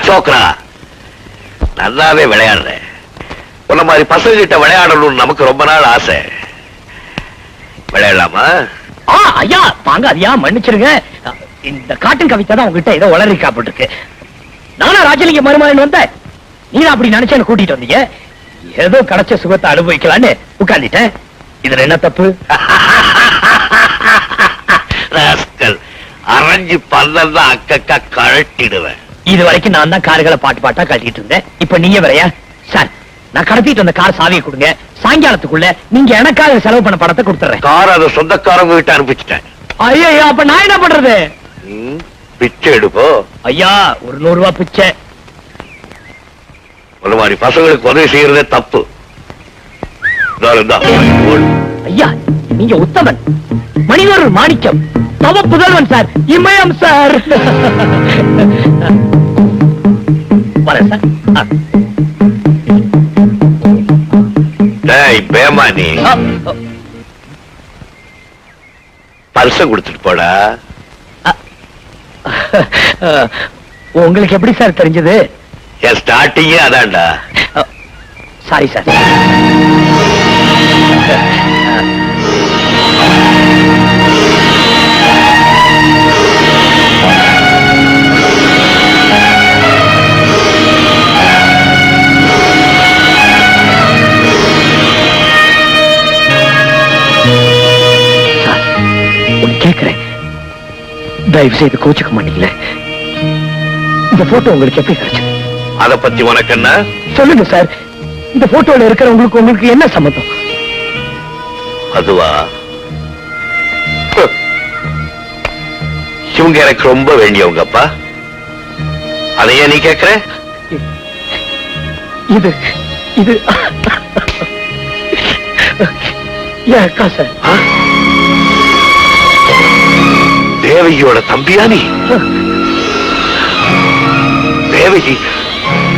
சோக்ரா, நல்லாவே விளையாடுற. உன்ன மாதிரி பசங்க கிட்ட விளையாடணும்னு நமக்கு ரொம்ப நாள் ஆசை. விளையாடலாமா? ஐயா வாங்க, ஐயா மன்னிச்சிருங்க. இந்த காட்டன் கவிதை தான் உங்ககிட்ட ஏதோ வளரி காப்பிட்டு நானா ராஜலிங்க மருமகன் வந்தேன். நீங்க அப்படி நினைச்சு கூட்டிட்டு வந்தீங்க. ஏதோ கிடைச்ச சுகத்தை அனுபவிக்கலான்னு உட்கார்ந்துட்டேன். இதுல என்ன தப்பு? அரைஞ்சு பல்லா அக்கா கழட்டிடுவேன். இது வரைக்கும் நான் தான் கார்களை பாட்டு பாட்டா கழட்டிட்டு இருந்தேன். இப்ப நீங்க வரையா? சார், நான் கடத்திட்டு வந்த கார் சாவியை கொடுங்க. சாயங்காலத்துக்குள்ள நீங்க எனக்காக செலவு பண்ண பணத்தை கொடுத்துறேன். கார் அதை சொந்தக்காரங்க கிட்ட அனுப்பிச்சிட்டேன். ஐயா, அப்ப நான் என்ன பண்றது? பிச்சை எடுப்போ. ஐயா, ஒரு 100 ரூபாய் பிச்சை. ஒரு மாதிரி பசங்களுக்கு உதவி செய்யறதே தப்பு. ஐயா, நீங்க உத்தமன், மனிதர் மாணிக்கம், தவ புதல்வன் சார், இமயம் சார். வரேன் சார். பேமானி, பரிசை கொடுத்துட்டு போடா. உங்களுக்கு எப்படி சார் தெரிஞ்சது? என் ஸ்டார்டிங்கே அதான்டா. Sorry sir. கேட்கிறேன், தயவு செய்து கோச்சுக்க மாட்டீங்களே. இந்த போட்டோ உங்களுக்கு எப்படி கிடைச்சது? அத பத்தி உனக்கு என்ன? சொல்லுங்க சார். இந்த போட்டோல இருக்கிற உங்களுக்கு என்ன சம்பந்தம்? அதுவா, இவங்க எனக்கு ரொம்ப வேண்டியவங்கப்பா. அதையே நீ கேட்கிற? இது இது அக்கா சார். தேவகியோட தம்பியா நீ? தேவகி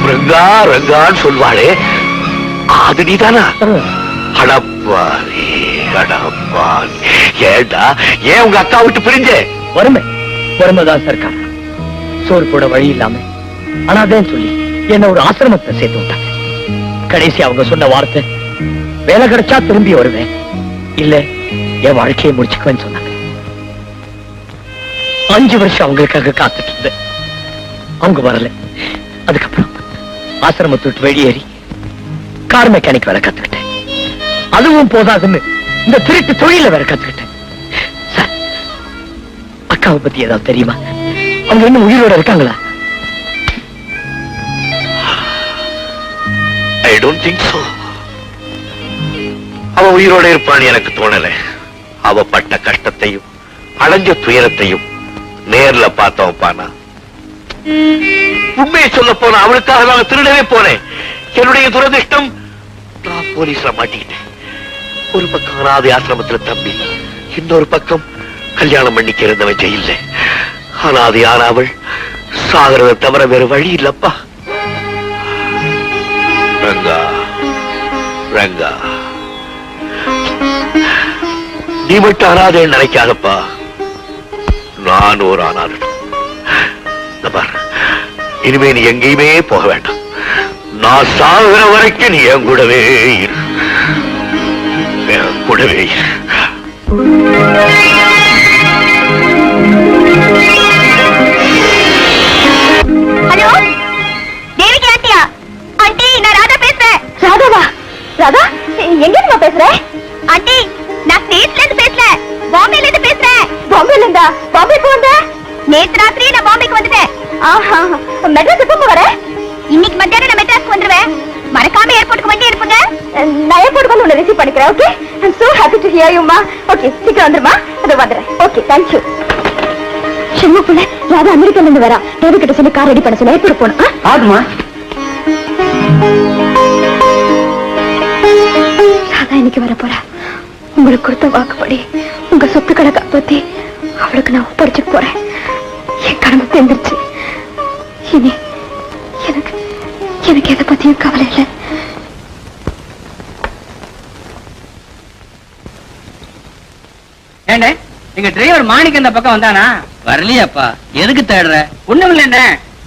ரங்கா ரங்கான்னு சொல்வாளே, அது நீதானா? அடப்பாவி, அடப்பாவி. ஏண்டா, ஏன் உங்க அக்கா விட்டு பிரிஞ்ச? வறுமைதான் சார் காரணம். சோறு கூட வழி இல்லாம அனாதேன்னு சொல்லி என்ன ஒரு ஆசிரமத்தை சேர்த்து விட்டாங்க. கடைசி அவங்க சொன்ன வார்த்தை, வேலை கிடைச்சா திரும்பி வருவேன், இல்ல என் வாழ்க்கையை முடிச்சுக்குவேன்னு சொன்னாங்க. 5 வருஷம் அவங்களுக்காக காத்துட்டு இருந்தேன். அவங்க வரல. அதுக்கப்புறம் ஆசிரமத்தை விட்டு வெளியேறி கார் மெக்கானிக் வேலை கத்துக்கிட்டேன். அதுவும் போதாதுன்னு இந்த திருட்டு தொழில வேற கத்துக்கிட்டேன். சார், அக்காவை பத்தி ஏதாவது தெரியுமா? அவங்க இன்னும் உயிரோட இருக்காங்களா? I don't think so. அவ உயிரோட இருப்பான்னு எனக்கு தோணல. அவ பட்ட கஷ்டத்தையும் அடைஞ்ச துயரத்தையும் நேர்ல பார்த்தவப்பானா. உண்மையை சொல்ல போன அவளுக்காக நான் திருடவே போனேன். என்னுடைய துரதிருஷ்டம், நான் போலீஸ்ல மாட்டிக்கிட்டேன். ஒரு பக்கம் அனாதை ஆசிரமத்துல தம்பி, இன்னொரு பக்கம் கல்யாணம் பண்ணிக்க இருந்தவன் ஜெயில்ல. அனாதையான அவள் சாகிறத தவிர வேற வழி இல்லப்பா. ரங்கா, ரங்கா, நீ மட்டும் அனாதைன்னு நினைக்காதப்பா. நான் ஒரு அனாதை. இனிமே நீ எங்கேயுமே போக வேண்டாம். நான் சாகுற வரைக்கும் நீ என் கூடவே இரு, என் கூடவே இரு. ஹலோ, தேவிகா ஆண்டியா? ஆண்டி, நான் ராதா பேசுறேன். ராதாவா? ராதா, எங்க இருந்து பேசுற? ஆண்டி, நான் ஸ்டேட்ல இருந்து பேசுறேன். பாம்பேல இருந்து பேசுறேன். பாம்பேல இருந்தா? பாம்பேக்கு வந்த? நேத்து ராத்திரி நான் பாம்பேக்கு வந்துட்டேன். மெட்ராஸ் எப்ப வர? இன்னைக்கு மத்தியானம் நான் மெட்ராஸ்க்கு வந்துருவேன். மறக்காம ஏர்போர்ட்டுக்கு வண்டி எடுப்புங்க. நான் ஏர்போர்ட்டுக்கு வந்து உன்னை ரிசீவ் பண்ணிக்கிறேன். Okay, I am so happy to hear you மா. ஓகே, சீக்கிரம் வந்துருமா. அது வந்துறேன். Okay, thank you. சின்ன புள்ள ராதா அமெரிக்கால இருந்து வரா. தேவி கிட்ட சொல்லி கார் ரெடி பண்ண சொல்லி ஏர்போர்ட் போணும். ஆகுமா? ராதா இன்னைக்கு வர போறா. உங்களுக்கு கொடுத்த வாக்குப்படி உங்க சொத்துக்களை காப்பாத்தி அவளுக்கு நான் ஒப்படைச்சுட்டு போறேன். என் கடமை தெரிஞ்சிருச்சு. இனி எனக்கு எதை பத்தியும் கவலை இல்லை. எங்க டிரைவர் மாணிக்க இந்த பக்கம் வந்தானா? வரலையாப்பா. எதுக்கு தேடுற? ஒண்ணும் இல்ல,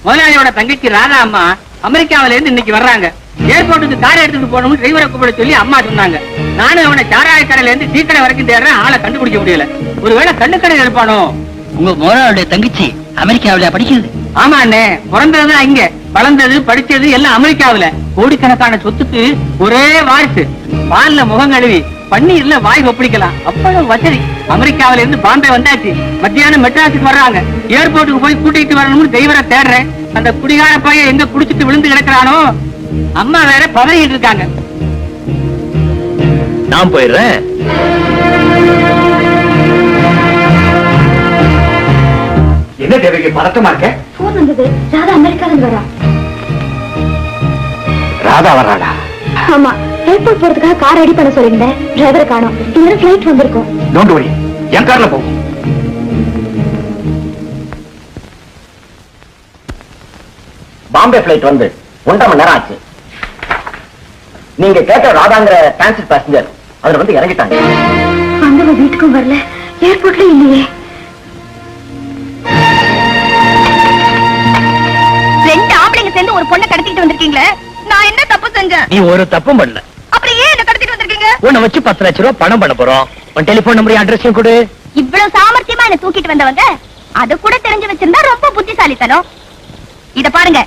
முதலாளியோட தங்கச்சி ராதா அம்மா அமெரிக்காவில இருந்து இன்னைக்கு வர்றாங்க. ஏர்போர்ட்டுக்கு கார் எடுத்துட்டு போகணும்னு டிரைவரை கூப்பிட சொல்லி அம்மா சொன்னாங்க. நானும் அவனை சாராய கடையில இருந்து டீ கடை வரைக்கும் தேடுறேன், ஆளை கண்டுபிடிக்க முடியல. ஒருவேளை கண்ணுக்கடையில் இருப்பானோ? உங்க முதலாளியுடைய தங்கச்சி அமெரிக்காவில படிக்கிறது? ஆமா அண்ணே, பிறந்ததுதான் இங்க, வளர்ந்தது படிச்சது எல்லாம் அமெரிக்காவில. கோடிக்கணக்கான சொத்துக்கு ஒரே வாரிசு. பால்ல முகம் கழுவி பன்னீர்ல வாய் ஒப்பிடிக்கலாம், அவ்வளவு வசதி. அமெரிக்காவில இருந்து பாம்பே வந்தாச்சு, மத்தியானம் மெட்ராஸுக்கு வர்றாங்க. ஏர்போர்ட்டுக்கு போய் கூட்டிட்டு வரணும்னு டிரைவரை தேடுறேன். அந்த குடிகார பையன் எங்க குடிச்சிட்டு விழுந்து கிடக்குறானோ? அம்மா வேற பதறிட்டு இருக்காங்க. நான் போயிடுறேன். என்ன தேவைக்கு பதட்டமா இருக்க? போன் வந்தது. ராதா அமெரிக்கால வரா. ராதா வர்றாளா? ஆமா, ஏர்போர்ட் போறதுக்காக கார் ரெடி பண்ண சொல்லிருந்தேன். டிரைவர் காணோம். இன்னும் ஃளைட் வந்திருக்கும். டோன்ட் வரி, என் கார்ல போ. பாம்பே பிளைட் வந்து 1.5 மணி நேரம் ஆச்சு. நீங்க கேட்ட ராதாங்கிற டிரான்சிட் பேசஞ்சர் அதுல வந்து இறங்கிட்டாங்க. அந்த வீட்டுக்கும் வரல, ஏர்போர்ட்ல இல்லையே. ரெண்டு ஆம்பளைங்க சேர்ந்து ஒரு பொண்ணை கடத்திட்டு வந்திருக்கீங்களே, நான் என்ன தப்பு செஞ்சேன்? நீ ஒரு தப்பும் பண்ணல. அப்புறம் ஏன் என்ன கடத்திட்டு வந்திருக்கீங்க? உன்னை வச்சு 10 லட்சம் ரூபாய் பணம் பண்ண போறோம். உன் டெலிபோன் நம்பர் அட்ரஸையும் கொடு. இவ்வளவு சாமர்த்தியமா என்ன தூக்கிட்டு வந்தவங்க அது கூட தெரிஞ்சு வச்சிருந்தா ரொம்ப புத்திசாலித்தனம். இத பாருங்க,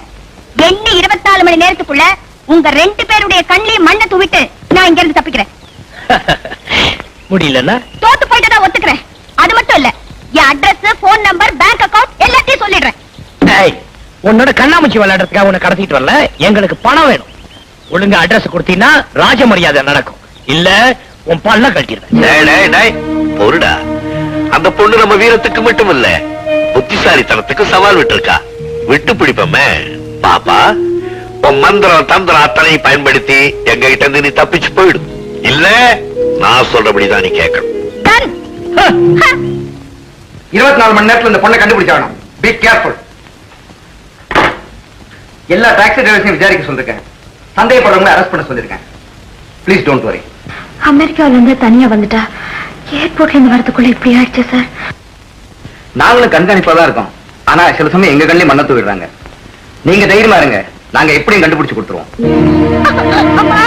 எண்ணி 24 மணி நேரத்துக்குள்ள உங்க 2 பேருடைய கண்ணிலையும் மண்ணை தூவிட்டு நான் இங்க இருந்து தப்பிக்கிறேன். முடியலன்னா தோத்து போயிட்டு தான் ஒத்துக்கிறேன். அது மட்டும் இல்ல, என் address, phone number, bank account எல்லாத்தையும் சொல்லிடுறேன். உன்னோட கண்ணாமூச்சி விளையாடுறதுக்காக உன்னை கடத்திட்டு வரல, எங்களுக்கு பணம் வேணும். ஒழுங்கா அட்ரஸ் கொடுத்தீங்கன்னா ராஜ மரியாதை நடக்கும், இல்ல உன் பல்ல கட்டிடுறேன். பொருடா, அந்த பொண்ணு நம்ம வீரத்துக்கு மட்டும் இல்ல, புத்திசாலித்தனத்துக்கு சவால் விட்டு இருக்கா. விட்டு பிடிப்போமே பாப்பா. உன் மந்திரம் தந்திரம் அத்தனை பயன்படுத்தி எங்க கிட்ட இருந்து நீ தப்பிச்சு போயிடும். இல்ல நான் சொல்றபடிதான் நீ கேட்கணும். 24 மணி நேரத்துல இந்த பொண்ணை கண்டுபிடிச்சாகணும். Be careful. எல்லா டாக்ஸி டிரைவர்ஸையும் விசாரிக்க சொல்லிருக்கேன். சந்தேகப்படுறவங்களை அரெஸ்ட் பண்ண சொல்லிருக்கேன். Please don't worry. அமெரிக்கால இருந்து தனியா வந்துட்டா ஏர்போர்ட்ல இருந்து வரதுக்குள்ள இப்படி ஆயிடுச்சு சார். நாங்களும் கண்காணிப்பா தான் இருக்கோம். ஆனா சில சமயம் எங்க கண்ணிலே மண்ணை தூவிடுறாங்க. நீங்க தைரியமா இருங்க, நாங்க எப்படியும் கண்டுபிடிச்சு கொடுத்துருவோம். அம்மா,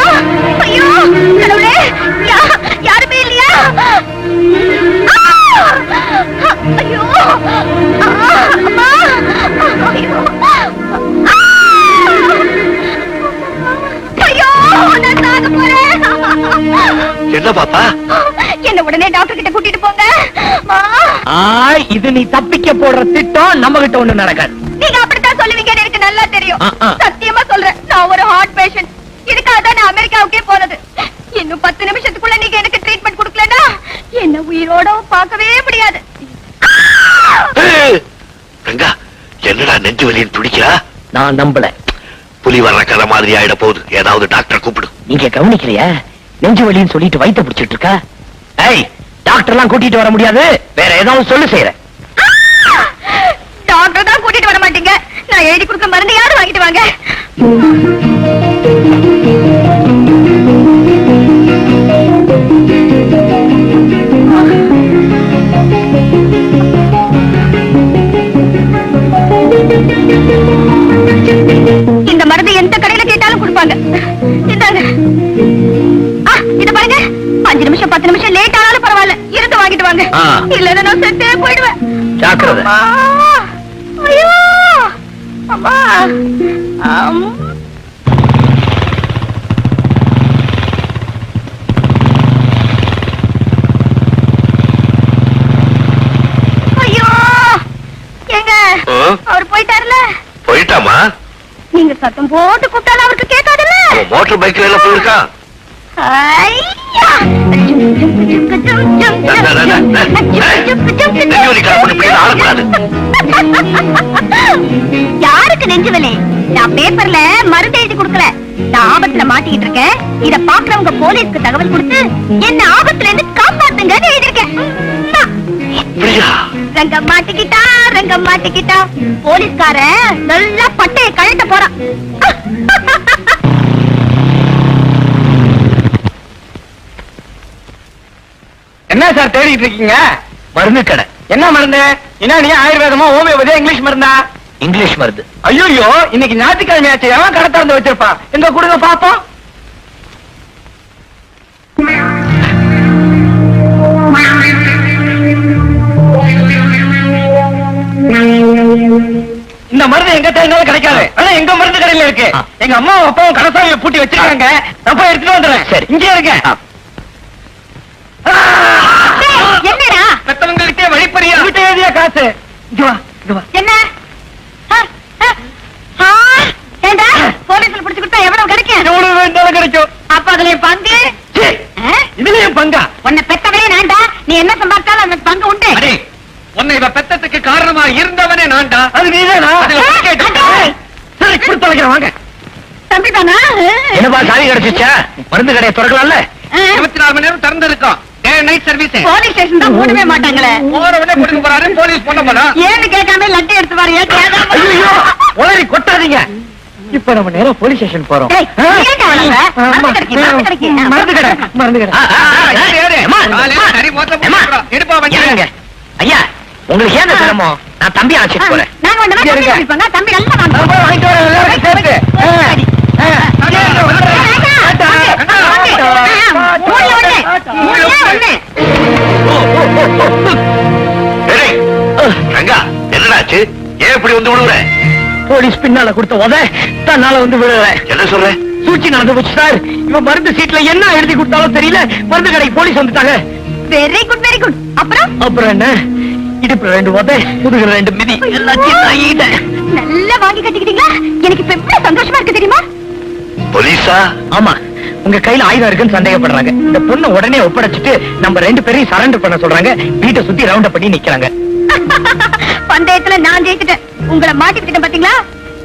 ஐயோ கடவுளே, யாருமே இல்லையா? ஐயோ அம்மா, ஐயோ ஐயோ, நான் சாக போறேன். என்ன பாப்பா? என்ன உடனே டாக்டர் கிட்ட கூட்டிட்டு போங்க. இது நீ தப்பிக்க போடுற திட்டம் நம்ம கிட்ட ஒண்ணு நடக்காது. நீங்க அப்படித்தான் சொல்லுவீங்கன்னு எனக்கு நல்லா தெரியும். சத்தியமா சொல்றேன், நான் ஒரு ஹார்ட் பேஷண்ட். இதுக்காக தான் நான் அமெரிக்காவுக்கே போனது. இன்னும் 10 நிமிஷத்துக்குள்ள நீங்க எனக்கு ட்ரீட்மெண்ட் கொடுக்கலன்னா என்ன உயிரோட பார்க்கவே முடியாது. ரங்கா, என்னடா நெஞ்சு வலின்னு துடிக்கிறா? நான் நம்பல. புலி வர்ற கதை மாதிரி ஆயிட போகுது. ஏதாவது டாக்டர் கூப்பிடு. நீங்க கவனிக்கலையா? நெஞ்சு வலின்னு சொல்லிட்டு வயித்தை பிடிச்சிட்டு இருக்கா. டாக்டர் எல்லாம் கூட்டிட்டு வர முடியாது, வேற ஏதாவது சொல்லு செய்யறேன். டாக்டர் தான் கூட்டிட்டு வர மாட்டீங்க, நான் எழுதி கொடுக்க மருந்து யாரும் வாங்கிட்டு வாங்க. இந்த மருந்து எந்த கடையில கேட்டாலும் கொடுப்பாங்க. இந்தாங்க. இத பாருங்க, 5 நிமிஷம் 10 நிமிஷம் லேட் ஆனாலும் பரவாயில்ல, இருந்து வாங்கிட்டு வாங்க. இல்லன்னா நான் செத்தே போயிடுவேன். ஜாக்கிரதை. ஐயோ அம்மா. ஐயோ எங்க அவர் போயிட்டாருல? போயிட்டாமா? நீங்க சத்தம் போட்டு கூப்பிட்டாலும் அவருக்கு கேட்காதுல்ல? மோட்டர் பைக்ல எல்லாம் போயிருக்கான். யாருக்கு நெஞ்சுவலே? நான் பேப்பர்ல மருந்து எழுதி கொடுக்கல, நான் ஆபத்துல மாட்டிக்கிட்டு இருக்கேன். இத பாக்குறவங்க போலீஸ்க்கு தகவல் கொடுத்து என்ன ஆபத்துல இருந்து காப்பாத்துங்கன்னு எழுதிருக்கேன். ரங்கம் மாட்டிக்கிட்டா, ரங்கம் மாட்டிக்கிட்டா. போலீஸ்கார நல்லா பட்டைய கழட்ட போறான். என்ன சார் தேடிட்டு இருக்கீங்க? மருந்து கடை. என்ன மருந்து? என்ன நீ ஆயுர்வேதமா, ஹோமியோபதியா, இங்கிலீஷ் மருந்தா? இங்கிலீஷ் மருந்து. ஐயோ இன்னைக்கு ஞாயிற்றுக்கிழமை ஆச்சு, எவன் கடை திறந்து வச்சிருப்பான்? எங்க கொடுங்க பாப்போம். இந்த மருந்து எங்க தேடினாலும் கிடைக்காது. ஆனா எங்க மருந்து கடையில இருக்கு. எங்க அம்மா அப்பாவும் கடைசாமியை பூட்டி வச்சிருக்காங்க. நான் போய் எடுத்துட்டு வந்துடுறேன். சரி, இங்கே இருக்க. என்னடா பெத்தவங்களுக்கே வழிப்பறியா வீட்டு எழுதிய காசு. இங்க வா, இங்க வா. என்ன ஏண்டா போலீஸ்ல பிடிச்சு கொடுத்தா எவ்வளவு கிடைக்கும்? எவ்வளவு வேண்டாலும் கிடைக்கும். அப்ப அதுல என் பங்கு இதுலயும் பங்கா? உன்னை பெத்தவனே நான்டா. நீ என்ன சம்பாதிச்சாலும் அந்த பங்கு உண்டு. உன்னை இவ பெத்தத்துக்கு காரணமா இருந்தவனே நான்டா. அது நீதானா? சரி, கொடுத்து வைக்கிறேன், வாங்க. தம்பி தானா? என்னப்பா சாவி கிடைச்சிச்சா? மருந்து கடையை திறக்கலாம்ல? 24 மணி நேரம் திறந்து இருக்கோம். Day night service. Police station தான் மூடவே மாட்டாங்களே. போறவனே கொடுக்க போறாரு, போலீஸ் பண்ண போறா. ஏன்னு கேட்காம லட்டி எடுத்து பாரு. ஐயோ, உளறி கொட்டாதீங்க. இப்ப நம்ம நேரா போலீஸ் ஸ்டேஷன் போறோம். மருந்து கடை, மருந்து கடை. எடுப்பா வண்டி. ஐயா, உங்களுக்கு ஏன் சிரமம்? நான் தம்பி அழைச்சிட்டு போறேன். நாங்க வந்து தம்பி நல்லா வாங்கிட்டு வரேன், எல்லாரும் சேர்த்து. என்னடாச்சு? ஏன் இப்படி வந்து விடுற? போலீஸ் பின்னால கொடுத்த உத தன்னால வந்து விடுறேன். என்ன சொல்ற? சூழ்ச்சி நடந்து போச்சு சார். இவன் மருந்து சீட்ல என்ன எழுதி கொடுத்தாலும் தெரியல. மருந்து கடைக்கு போலீஸ் வந்துட்டாங்க. Very good very good. அப்புறம் என்ன? இடுப்புல 2 உத, முதுகுல 2 மிதி, எல்லாத்தையும் நான் ஈட்டேன். நல்லா வாங்கி கட்டிக்கிட்டீங்களா? எனக்கு இப்ப எவ்வளவு சந்தோஷமா இருக்கு தெரியுமா? போலீஸா? ஆமா, உங்க கையில ஆயுதம் இருக்குன்னு சந்தேகப்படுறாங்க. இந்த பொண்ணு உடனே ஒப்படைச்சிட்டு நம்ம 2 பேரையும் சரண்டர் பண்ண சொல்றாங்க. வீட்டை சுத்தி ரவுண்ட் பண்ணி நிக்கிறாங்க. பந்தயத்துல நான் ஜெயிச்சிட்டேன். உங்களை மாட்டிக்கிட்டேன் பாத்தீங்களா?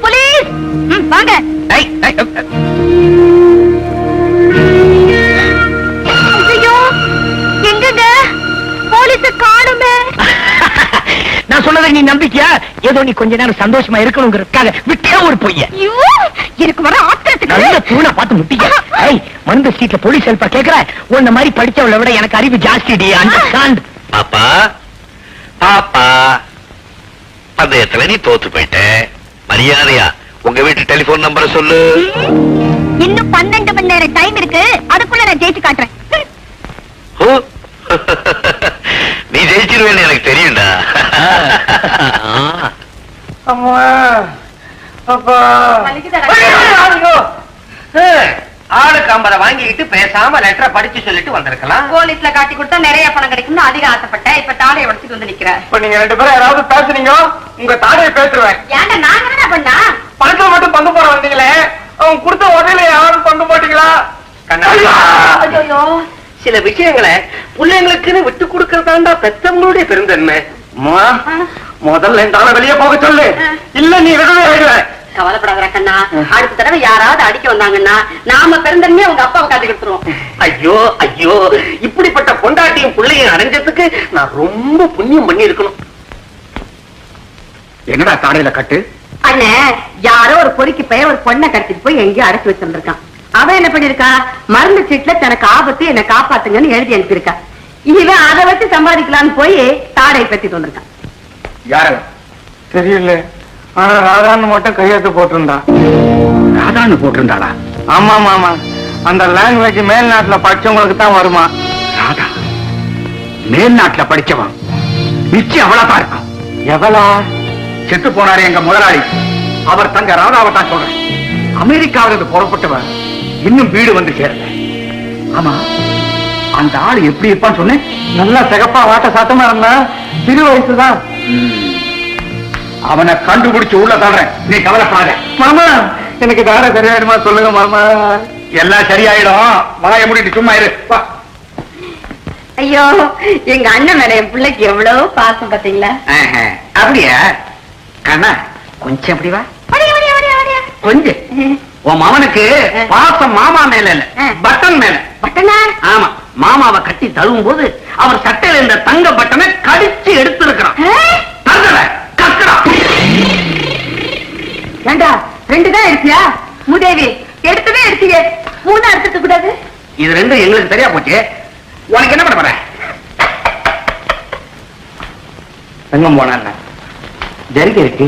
போலீஸ் வாங்க. ஐயோ, எங்கங்க போலீஸ காணுமே. நான் சொன்னதை நீ நம்பிக்கையா? ஏதோ நீ கொஞ்ச நேரம் சந்தோஷமா இருக்கணுங்கிறதுக்காக விட்டே ஒரு பொய்ய. ஐயோ, எனக்கு வர ஆத்திரத்துக்கு நல்ல தூணை பார்த்து முட்டிக்க. மருந்து சீட்ல போலீஸ் ஹெல்ப்பா கேக்குற? உன்ன மாதிரி படிச்சவளை விட எனக்கு அறிவு ஜாஸ்தி. அண்டர்ஸ்டாண்ட்? பாப்பா பாப்பா, பந்தயத்துல நீ தோத்து போயிட்ட. மரியாதையா உங்க வீட்டு டெலிபோன் நம்பரை சொல்லு. இன்னும் 12 மணி நேரம் டைம் இருக்கு. அதுக்குள்ள நான் ஜெயிச்சு காட்டுறேன். நீ ஜெயிச்சிருவேன்னு எனக்கு தெரியும்டா. அம்மா, அப்பா. ஆளுக்கு 50 வாங்கிட்டு பேசாம லெட்டரை படிச்சு சொல்லிட்டு வந்திருக்கலாம். போலீஸ்ல காட்டி கொடுத்தா நிறைய பணம் கிடைக்கும்னு அதிக ஆசைப்பட்டேன். இப்ப தாடையை உடைச்சிட்டு வந்து நிக்கிறேன். இப்ப நீங்க 2 பேரும் யாராவது பேசுனீங்க, உங்க தாடையை பேசுருவேன். ஏன்டா நாங்க என்ன பண்ணா? பணத்துல மட்டும் பங்கு போட வந்தீங்களே, அவங்க கொடுத்த உதவியில யாராவது பங்கு போட்டீங்களா? ஐயோ, சில விஷயங்களை பிள்ளைங்களுக்குன்னு விட்டு கொடுக்கறதாண்டா பெத்தவங்களுடைய பெருந்தன்மை. முதல்ல இந்த ஆளை வெளியே போக சொல்லு, இல்ல நீ விடவே ஆயிடுவ. கவலைப்படாத கண்ணா. அடுத்த தடவை யாராவது அடிக்க வந்தாங்கன்னா நாம பிறந்தனே உங்க அப்பாவை காட்டி கொடுத்துருவோம். ஐயோ ஐயோ, இப்படிப்பட்ட பொண்டாட்டியும் பிள்ளையும் அடைஞ்சதுக்கு நான் ரொம்ப புண்ணியம் பண்ணி இருக்கணும். என்னடா தாடையில கட்டு? அண்ணே, யாரோ ஒரு பொறுக்கி பையன் ஒரு பொண்ணை கடத்திட்டு போய் எங்கேயோ அடைச்சு வச்சிருந்திருக்கான். அவன் என்ன பண்ணிருக்கா? மருந்து சீட்ல தனக்கு ஆபத்து, என்ன காப்பாத்துங்கன்னு எழுதி அனுப்பியிருக்கா. இவன் அதை வச்சு சம்பாதிக்கலான்னு போய் தாடையை கட்டிட்டு வந்திருக்கான். யாரு தெரியல, ஆனா ராதான்னு மட்டும் கையெழுத்து போட்டிருந்தா. ராதான்னு போட்டிருந்தாளா? ஆமா ஆமா, அந்த லாங்குவேஜ் மேல்நாட்டுல படிச்சவங்களுக்கு தான் வருமா. ராதா மேல்நாட்டுல படிச்சவன் நிச்சயம் அவளா இருக்கும். எவளா? செத்து போனாரு எங்க முதலாளி, அவர் தங்க ராதாவை தான் சொல்றேன். அமெரிக்காவிலிருந்து புறப்பட்டவன் இன்னும் வீடு வந்து சேரல. ஆமா, அந்த ஆள் எப்படி இருப்பான்னு சொன்னேன். நல்லா சிகப்பா வாட்ட சாத்தமா இருந்தா, சிறு வயசுதான். அவனை கண்டுபிடிச்சு உள்ள தள்ளுறேன், நீ கவலைப்படாத. மாமா, எனக்கு தார சரியாயிடுமா சொல்லுங்க மாமா. எல்லாம் சரியாயிடும், வாயை மூடிட்டு சும்மா இரு. ஐயோ, எங்க அண்ணன் மேல என் பிள்ளைக்கு எவ்வளவு பாசம் பாத்தீங்களா? அப்படியா கண்ணா? கொஞ்சம் அப்படி வா. கொஞ்சம் உன் மாமனுக்கு பாசம் மாமா மேல இல்ல, பட்டன் மேல. பட்டனா? ஆமா, மாமாவை கட்டி தழுவும் போது அவர் சட்டையில இந்த தங்க பட்டனை கடிச்சு எடுத்து இருக்கிறான். ஏண்டா 2 தான் எடுத்தியா? மூதேவி, எடுத்ததே எடுத்தீங்க, 3 எடுத்துக்க கூடாது. இது 2 எங்களுக்கு சரியா போச்சு. உனக்கு என்ன பண்ண போற? எங்கும் போன ஜரிகை இருக்கு.